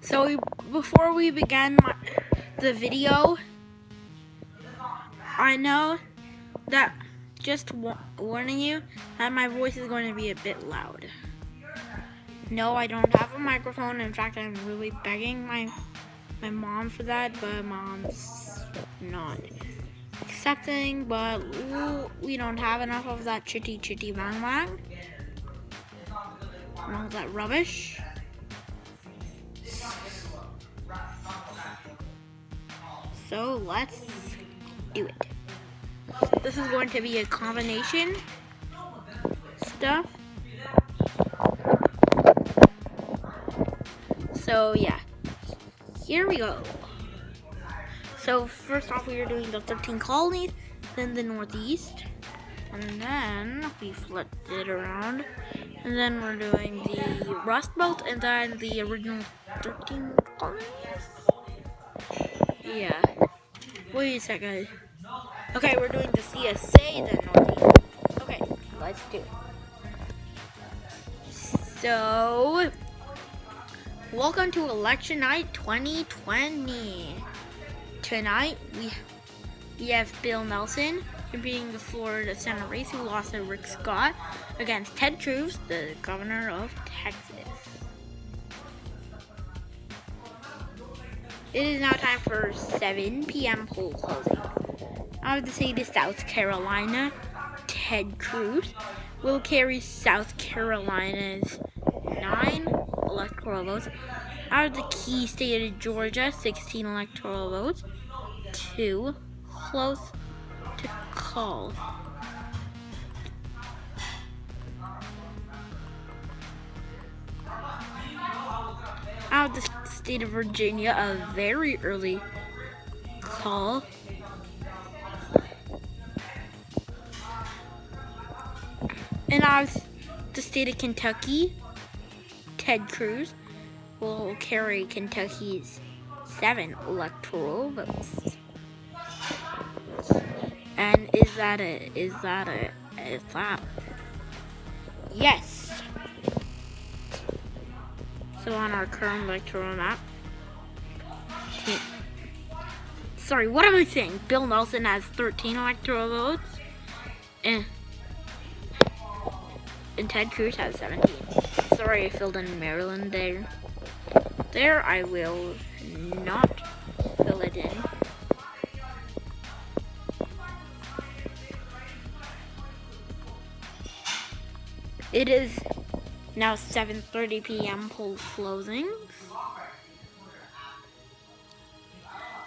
So before we begin the video, I know that, just warning you, that my voice is going to be a bit loud. No, I don't have a microphone. In fact, I'm really begging my mom for that, but mom's not accepting. But we don't have enough of that chitty bang bang and all that rubbish. So let's do it. This is going to be a combination stuff. So yeah, here we go. So first off, we are doing the 13 colonies, then the Northeast, and then we flipped it around, and then we're doing the Rust Belt, and then the original 13 colonies. Yeah. Wait a second. Okay, we're doing the CSA, then Northeast. Okay, let's do it. So, welcome to election night 2020. Tonight, we have Bill Nelson competing the Florida Senate race, who lost to Rick Scott, against Ted Cruz, the governor of Texas. It is now time for 7 p.m. poll closing. Out of the state of South Carolina, Ted Cruz will carry South Carolina's 9 electoral votes. Out of the key state of Georgia, 16 electoral votes. 2 close to call. Out of the state of Virginia, a very early call. And out of the state of Kentucky, Ted Cruz will carry Kentucky's 7 electoral votes. And is that it? Is that? Yes. So on our current electoral map, sorry, what am I saying? Bill Nelson has 13 electoral votes, and Ted Cruz has 17. Sorry, I filled in Maryland there. There, I will not fill it in. It is now 7:30 p.m. poll closings.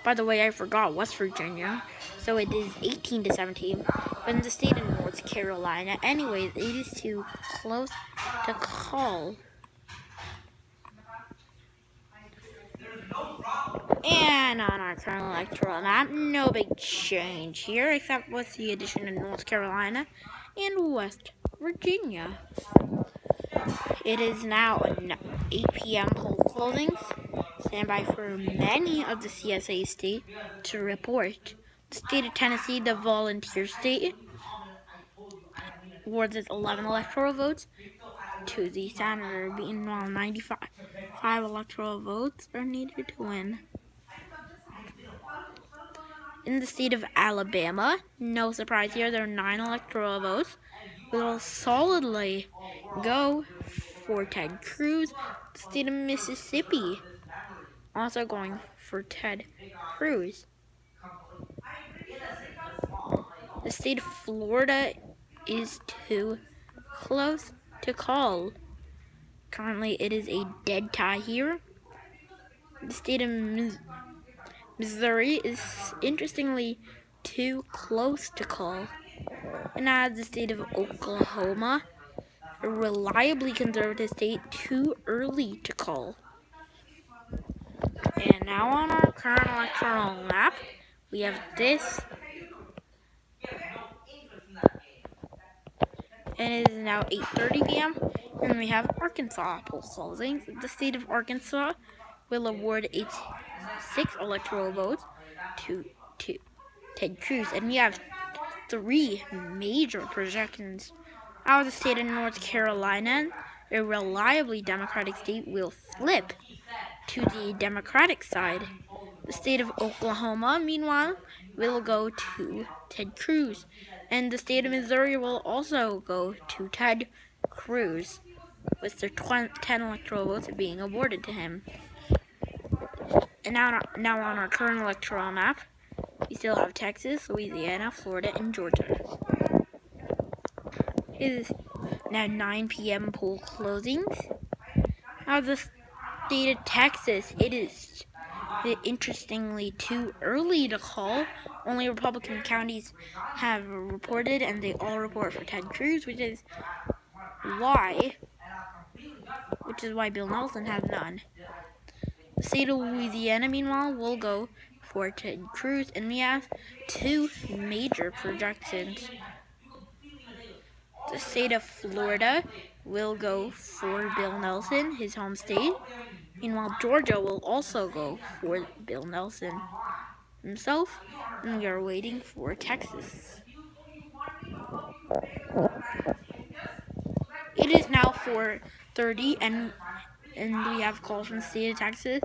By the way, I forgot West Virginia, so it is 18 to 17. But in the state of North Carolina, anyways, it is too close to call. And on our current electoral map, no big change here, except with the addition of North Carolina and West Virginia. It is now 8 p.m. poll closings. Stand by for many of the CSA states to report. The state of Tennessee, the volunteer state, awarded 11 electoral votes to the senator, being while 95 electoral votes are needed to win. In the state of Alabama, no surprise here, there are 9 electoral votes. Will solidly go for Ted Cruz. The state of Mississippi, also going for Ted Cruz. The state of Florida is too close to call. Currently, it is a dead tie here. The state of Missouri is interestingly too close to call. And as the state of Oklahoma, a reliably conservative state, too early to call. And now on our current electoral map, we have this. And it is now 8:30 p.m. And we have Arkansas poll closings. The state of Arkansas will award its 6 electoral votes to Ted Cruz. And we have 3 major projections out of the state of North Carolina. a reliably Democratic state will flip to the Democratic side. The state of Oklahoma, meanwhile, will go to Ted Cruz. And the state of Missouri will also go to Ted Cruz, with their 10 electoral votes being awarded to him. And now on our current electoral map, we still have Texas, Louisiana, Florida, and Georgia. It is now 9 p.m. poll closings. Now the state of Texas, it is interestingly too early to call. Only Republican counties have reported, and they all report for Ted Cruz, which is why Bill Nelson has none. The state of Louisiana, meanwhile, will go for Ted Cruz, and we have two major projections. The state of Florida will go for Bill Nelson, his home state. Meanwhile, Georgia will also go for Bill Nelson himself, and we are waiting for Texas. It is now 4:30, and we have calls from the state of Texas.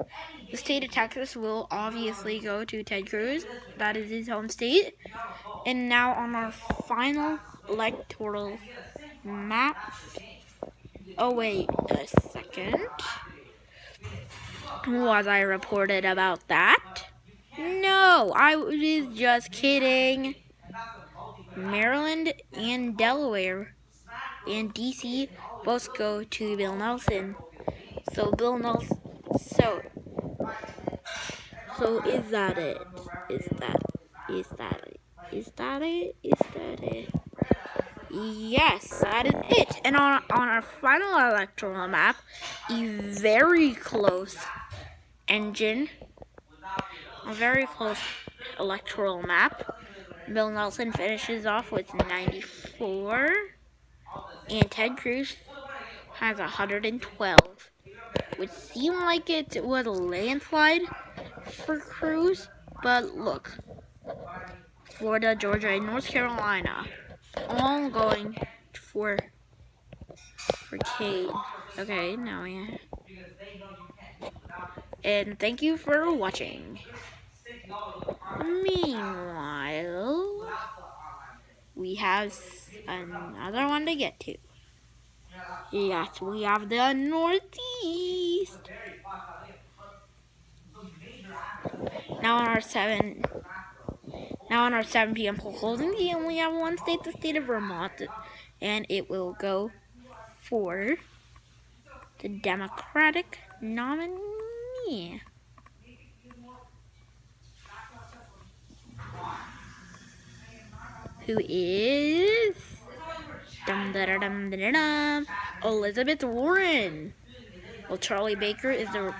The state of Texas will obviously go to Ted Cruz. That is his home state. And now on our final electoral map. Oh, wait a second. Was I reported about that? No, I was just kidding. Maryland and Delaware and DC both go to Bill Nelson. So Bill Nelson. So is that it? Is that it? Yes, that is it. And on our final electoral map, a very close electoral map. Bill Nelson finishes off with 94, and Ted Cruz has 112, which seemed like it was a landslide for Cruz, but look, Florida, Georgia, and North Carolina all going for Cade. Okay, now we and thank you for watching. Meanwhile, we have another one to get to. Yes, we have the Northeast. Now on our 7 p.m. poll closing, we only have one state, the state of Vermont, and it will go for the Democratic nominee, who is Elizabeth Warren. Well, Charlie Baker is the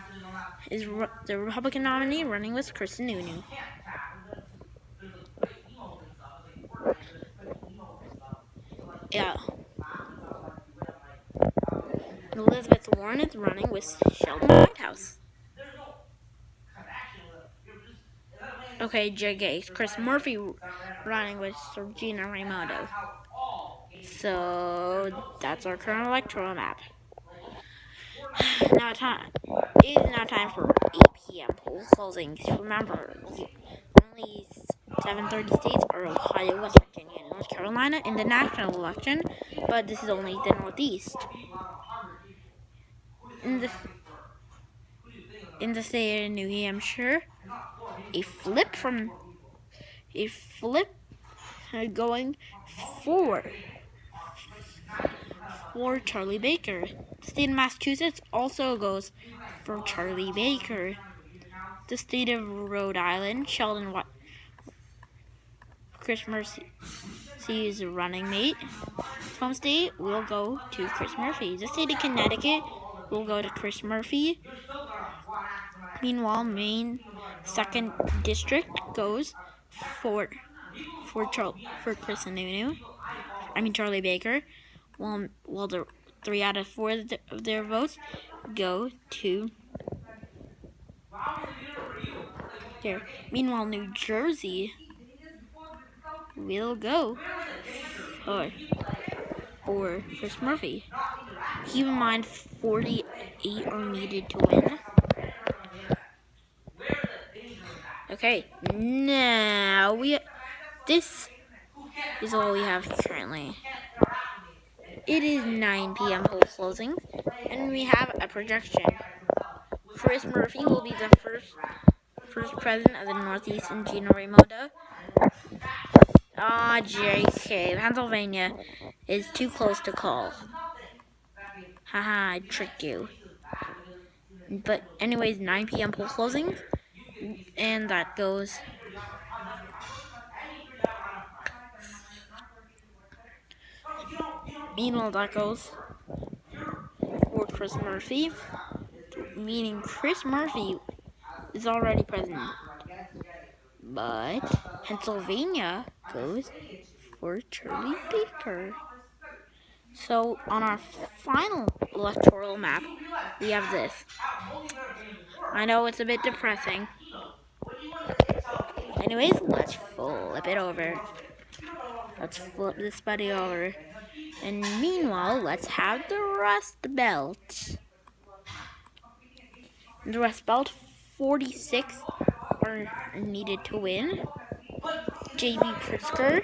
Republican nominee running with Chris Sununu. Yeah. Elizabeth Warren is running with Sheldon Whitehouse. Okay, JK. Chris Murphy running with Regina Raimondo. So that's our current electoral map. It is now time for 8 p.m. poll closings. Remember, only 730 states are Ohio, West Virginia, and North Carolina in the national election, but this is only the Northeast. In the state of New Hampshire, a flip going for Charlie Baker. The state of Massachusetts also goes for Charlie Baker. The state of Rhode Island, Chris Murphy's running mate, home state, will go to Chris Murphy. The state of Connecticut will go to Chris Murphy. Meanwhile, Maine 2nd District goes for Chris Sununu. Charlie Baker. While the 3 out of 4 of their votes go to there. Meanwhile, New Jersey will go for Chris Murphy. Keep in mind, 48 are needed to win. Okay, now this is all we have currently. It is 9 p.m. poll closing, and we have a projection. Chris Murphy will be the first president of the Northeast in Gino Raimondo. JK, Pennsylvania is too close to call. Haha, I tricked you. But anyways, 9 p.m. poll closing, and that goes. Meanwhile, that goes for Chris Murphy, meaning Chris Murphy is already president. But Pennsylvania goes for Charlie Baker. So on our final electoral map, we have this. I know it's a bit depressing. Anyways, let's flip it over. Let's flip this buddy over. And meanwhile, let's have the Rust Belt. The Rust Belt, 46 are needed to win. J.B. Pritzker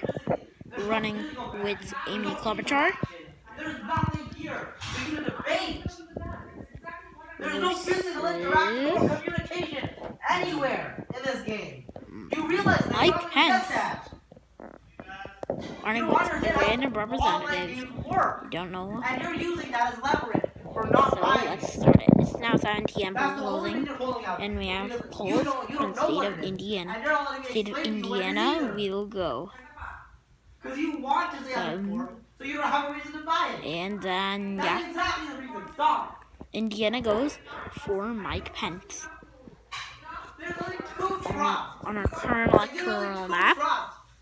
running with Amy Klobuchar. There's nothing here. We're going to debate. There's no business interaction or communication anywhere in this game. You realize that? Mike Pence that. running with random representatives. You don't know. And you're using that as leverage for not So let's start it. It's now 7 p.m. closing, and we have polls from the state of Indiana. State of Indiana, we will go. Because you want to say so you don't have a reason to buy it. And then, yeah. That's exactly the reason. Stop. Indiana goes for Mike Pence. There's only two drops. On our current electoral map,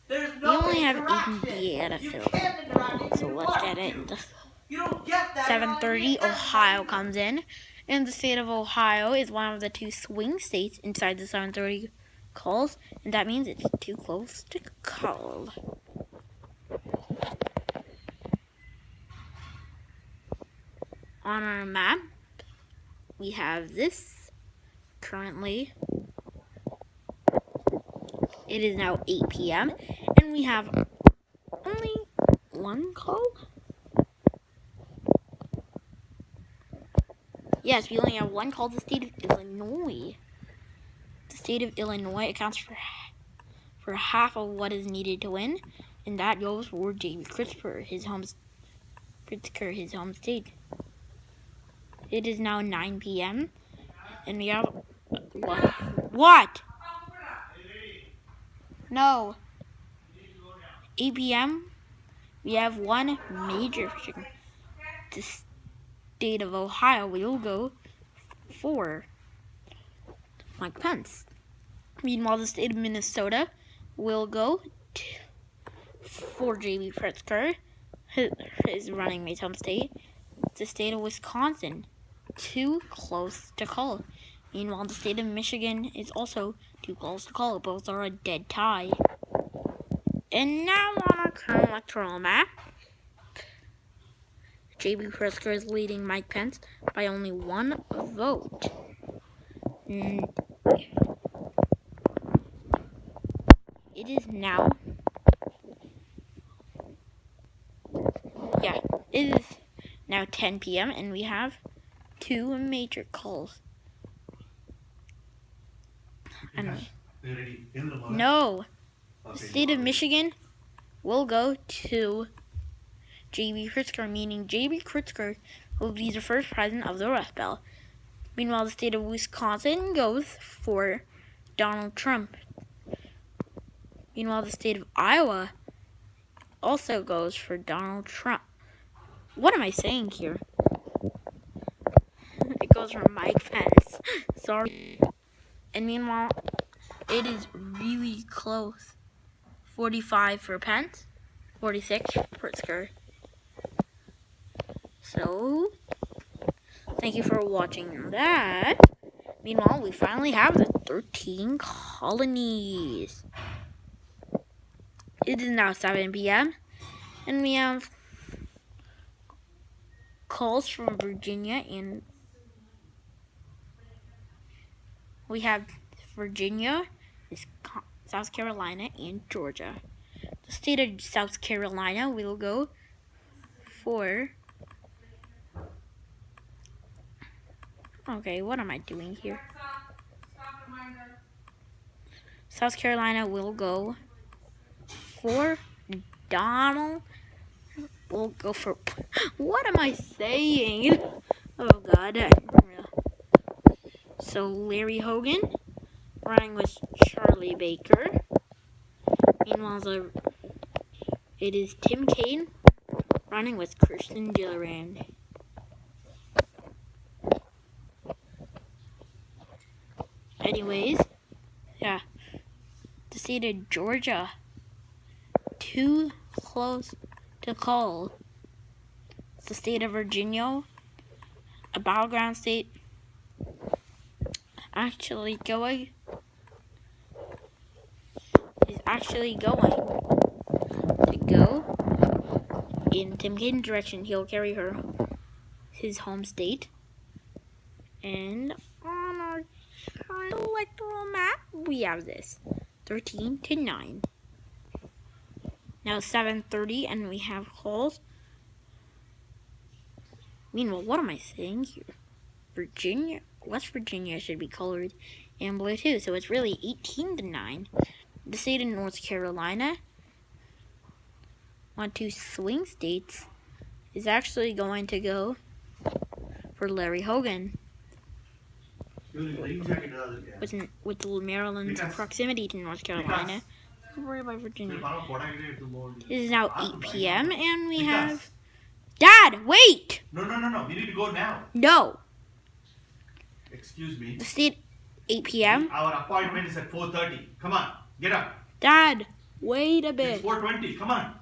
There's we no only have interaction. Indiana You filled. can't interact. So let's get it. You don't get that. 7:30, Ohio comes in. And the state of Ohio is one of the two swing states inside the 7:30 calls. And that means it's too close to call. On our map, we have this. Currently, it is now 8 p.m. and we have only one call. Yes, we only have one call. The state of Illinois. The state of Illinois accounts for half of what is needed to win, and that goes for J.B. Pritzker, his home state. It is now 9 p.m. and we have one. What? No. 8 p.m. We have one major prediction. The state of Ohio will go for Mike Pence. Meanwhile, the state of Minnesota will go for J.B. Pritzker, his running mate's home state. The state of Wisconsin, too close to call. Meanwhile, the state of Michigan is also too close to call. Both are a dead tie. And now on our current electoral map, J.B. Pritzker is leading Mike Pence by only one vote. It is now. Yeah, it is now 10 p.m. and we have two major calls. No, the state of Michigan will go to J.B. Pritzker, meaning J.B. Pritzker will be the first president of the Rust Belt. Meanwhile, the state of Wisconsin goes for Donald Trump. Meanwhile, the state of Iowa also goes for Donald Trump. What am I saying here? It goes for Mike Pence. Sorry. And meanwhile, it is really close. 45 for Pence, 46 for Pritzker. So, thank you for watching that. Meanwhile, we finally have the 13 colonies. It is now 7 p.m. and we have calls from Virginia, and we have Virginia, South Carolina, and Georgia. The state of South Carolina will go for... Okay, what am I doing here? South Carolina will go for Donald. We'll go for... What am I saying? Oh, God. So, Larry Hogan running with Charlie Baker. Meanwhile, it is Tim Kaine running with Kirsten Gillibrand. Anyways, yeah. The state of Georgia, too close to call. It's the state of Virginia, a battleground state, actually going to go in Tim Kaine's direction. He'll carry his home state. And on our electoral map, we have this 13-9. Now 7:30, and we have calls. Meanwhile, what am I saying here? West Virginia should be colored in blue too, so it's really 18-9. The state of North Carolina, 1-2 swing states, is actually going to go for Larry Hogan. With Maryland's proximity to North Carolina, over by Virginia. It is now 8 p.m. and we have... Dad, wait! No. We need to go now. No. Excuse me. The state, 8 p.m. Our appointment is at 4:30. Come on, get up. Dad, wait a bit. It's 4:20. Come on.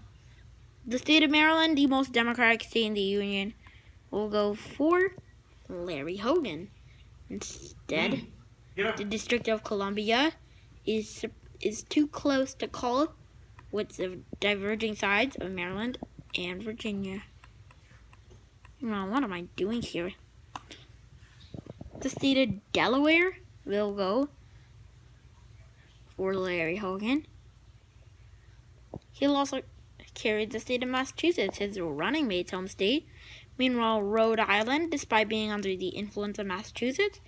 The state of Maryland, the most democratic state in the union, will go for Larry Hogan. Instead, the District of Columbia is too close to call, with the diverging sides of Maryland and Virginia. Now, what am I doing here? The state of Delaware will go for Larry Hogan. He'll also carry the state of Massachusetts, his running mate's home state. Meanwhile, Rhode Island, despite being under the influence of Massachusetts,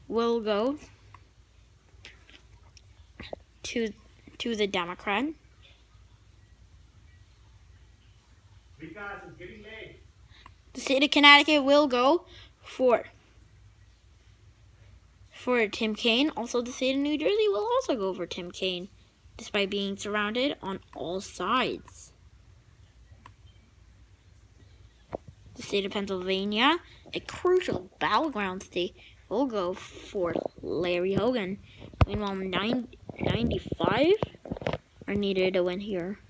will go to the Democrat. Because it's getting late. The state of Connecticut will go for Tim Kaine. Also, the state of New Jersey will also go for Tim Kaine, despite being surrounded on all sides. The state of Pennsylvania, a crucial battleground state, will go for Larry Hogan. Meanwhile, 95 are needed to win here.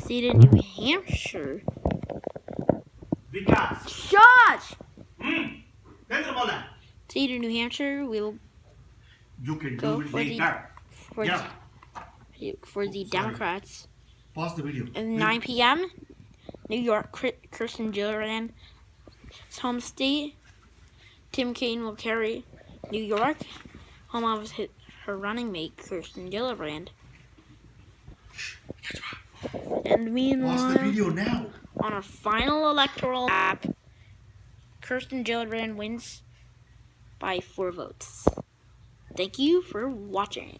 State of New Hampshire. Vikas. Shush! State of New Hampshire will go for the Democrats. Pause the video. At 9 p.m., New York, Kirsten Gillibrand's home state. Tim Kaine will carry New York, home of her running mate, Kirsten Gillibrand. And meanwhile, pause the video now. On our final electoral map, Kirsten Gillibrand wins by 4 votes. Thank you for watching.